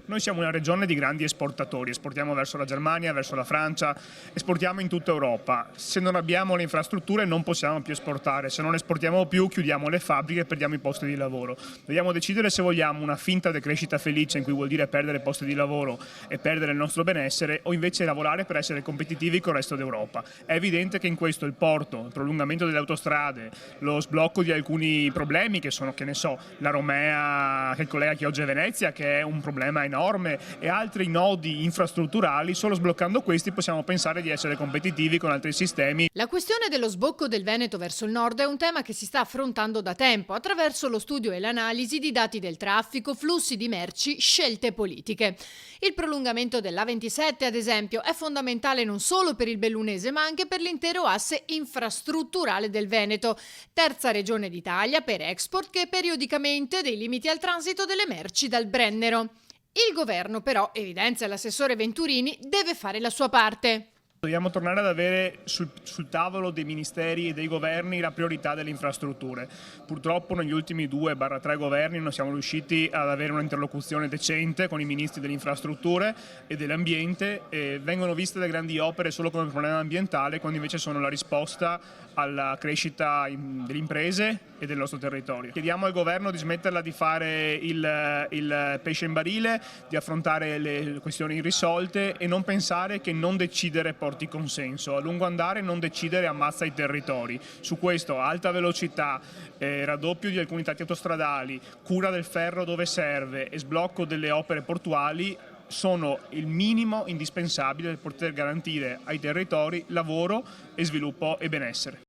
Noi siamo una regione di grandi esportatori, esportiamo verso la Germania, verso la Francia, esportiamo in tutta Europa. Se non abbiamo le infrastrutture non possiamo più esportare, se non esportiamo più chiudiamo le fabbriche e perdiamo i posti di lavoro. Dobbiamo decidere se vogliamo una finta decrescita felice, in cui vuol dire perdere posti di lavoro e perdere il nostro benessere, o invece lavorare per essere competitivi con il resto d'Europa. È evidente che in questo il porto, il prolungamento delle autostrade, lo sblocco di alcuni problemi che sono, che ne so, la Romea che collega Chioggia e Venezia, che è un problema enorme, e altri nodi infrastrutturali, solo sbloccando questi possiamo pensare di essere competitivi con altri sistemi. La questione dello sbocco del Veneto verso il nord è un tema che si sta affrontando da tempo attraverso lo studio e l'analisi di dati del traffico, flussi di merci, scelte politiche. Il prolungamento dell'A27, ad esempio, è fondamentale non solo per il bellunese ma anche per l'intero asse infrastrutturale del Veneto, terza regione d'Italia per export che periodicamente dei limiti al transito delle merci dal Brennero. Il governo però, evidenzia l'assessore Venturini, deve fare la sua parte. Dobbiamo tornare ad avere sul tavolo dei ministeri e dei governi la priorità delle infrastrutture. Purtroppo negli ultimi 2-3 governi non siamo riusciti ad avere un'interlocuzione decente con i ministri delle infrastrutture e dell'ambiente, e vengono viste le grandi opere solo come problema ambientale, quando invece sono la risposta alla crescita delle imprese e del nostro territorio. Chiediamo al governo di smetterla di fare il pesce in barile, di affrontare le questioni irrisolte e non pensare che non decidere porti consenso. A lungo andare non decidere ammazza i territori. Su questo alta velocità, raddoppio di alcuni tratti autostradali, cura del ferro dove serve e sblocco delle opere portuali sono il minimo indispensabile per poter garantire ai territori lavoro e sviluppo e benessere.